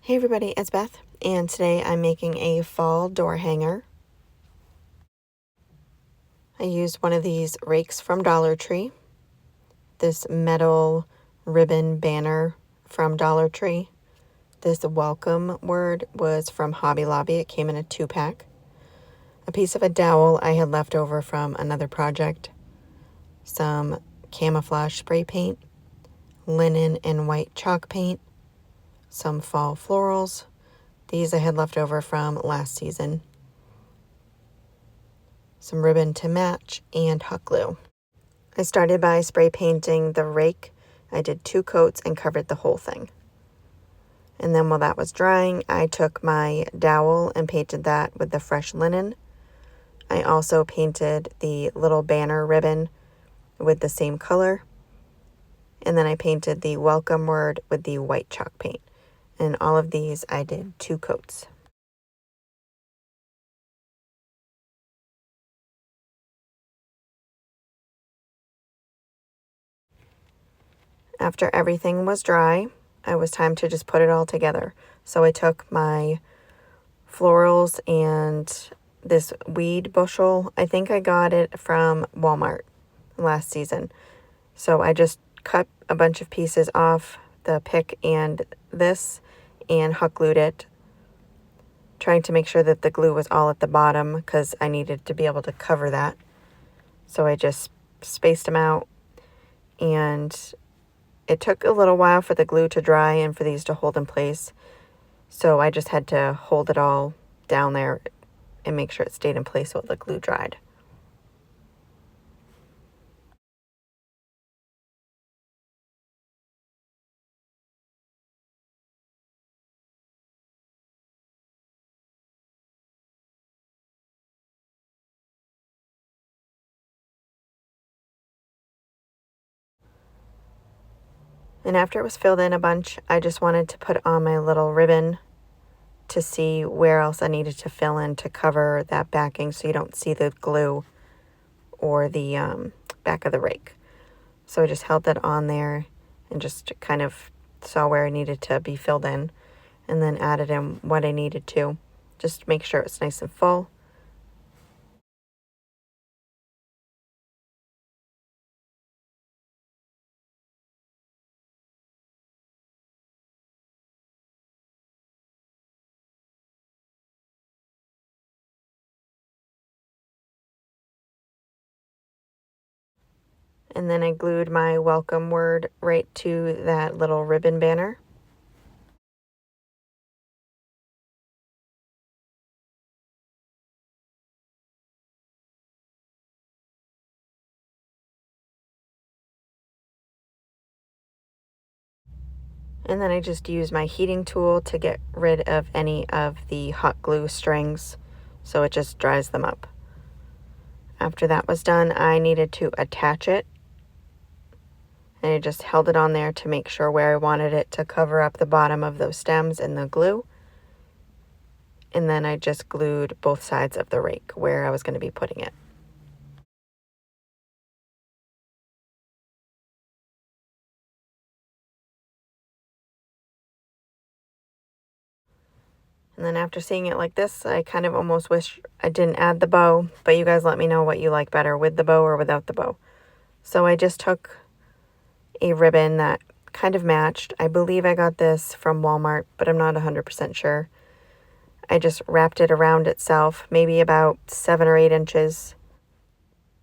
Hey everybody, it's Beth, and today I'm making a fall door hanger. I used one of these rakes from Dollar Tree, this metal ribbon banner from Dollar Tree. This welcome word was from Hobby Lobby. It came in a 2-pack. A piece of a dowel I had left over from another project, some camouflage spray paint, linen and white chalk paint, some fall florals. These I had left over from last season. Some ribbon to match, and hot glue. I started by spray painting the rake. I did 2 coats and covered the whole thing. And then while that was drying, I took my dowel and painted that with the fresh linen. I also painted the little banner ribbon with the same color. And then I painted the welcome word with the white chalk paint. And all of these I did 2 coats. After everything was dry, it was time to just put it all together. So I took my florals and this weed bushel. I think I got it from Walmart last season. So I just cut a bunch of pieces off the pick and this and hot glued it, trying to make sure that the glue was all at the bottom because I needed to be able to cover that. So I just spaced them out, and it took a little while for the glue to dry and for these to hold in place. So I just had to hold it all down there and make sure it stayed in place while the glue dried. And after it was filled in a bunch, I just wanted to put on my little ribbon to see where else I needed to fill in to cover that backing so you don't see the glue or the back of the rake. So I just held that on there and just kind of saw where I needed to be filled in, and then added in what I needed to, just to make sure it's nice and full. And then I glued my welcome word right to that little ribbon banner. And then I just use my heating tool to get rid of any of the hot glue strings, so it just dries them up. After that was done, I needed to attach it, and I just held it on there to make sure where I wanted it to cover up the bottom of those stems and the glue. And then I just glued both sides of the rake where I was going to be putting it. And then after seeing it like this, I kind of almost wish I didn't add the bow, but you guys let me know what you like better, with the bow or without the bow. So I just took a ribbon that kind of matched. I believe I got this from Walmart, but I'm not 100% sure. I just wrapped it around itself, maybe about 7 or 8 inches.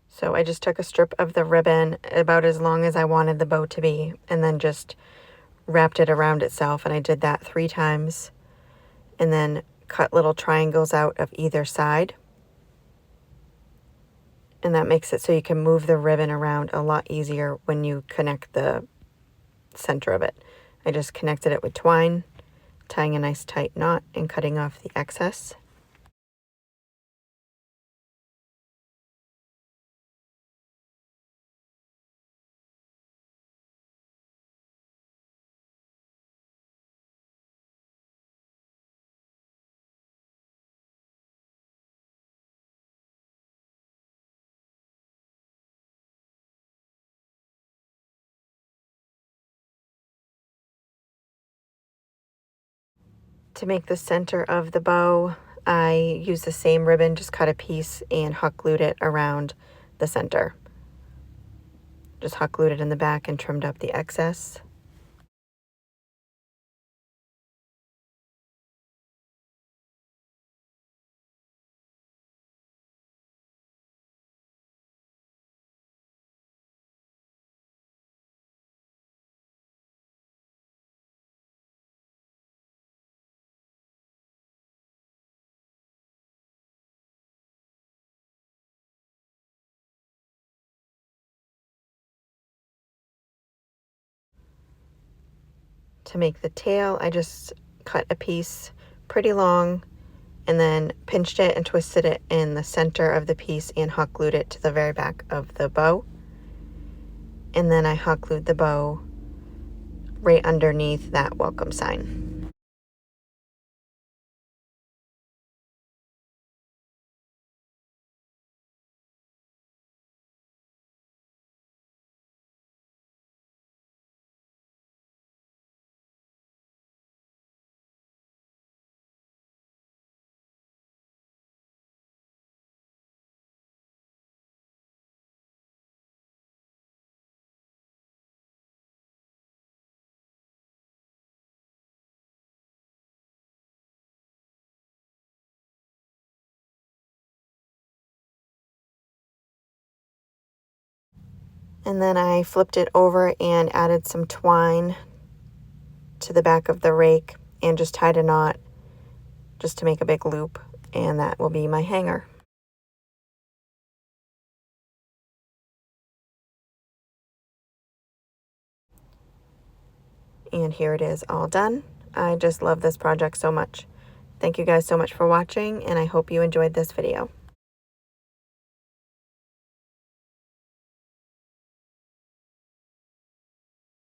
So I just took a strip of the ribbon about as long as I wanted the bow to be, and then just wrapped it around itself, and I did that 3 times. And then cut little triangles out of either side. And that makes it so you can move the ribbon around a lot easier when you connect the center of it. I just connected it with twine, tying a nice tight knot and cutting off the excess. To make the center of the bow, I used the same ribbon, just cut a piece and hot glued it around the center. Just hot glued it in the back and trimmed up the excess. To make the tail, I just cut a piece pretty long and then pinched it and twisted it in the center of the piece and hot glued it to the very back of the bow. And then I hot glued the bow right underneath that welcome sign. And then I flipped it over and added some twine to the back of the rake and just tied a knot just to make a big loop, and that will be my hanger. And here it is all done. I just love this project so much. Thank you guys so much for watching, and I hope you enjoyed this video.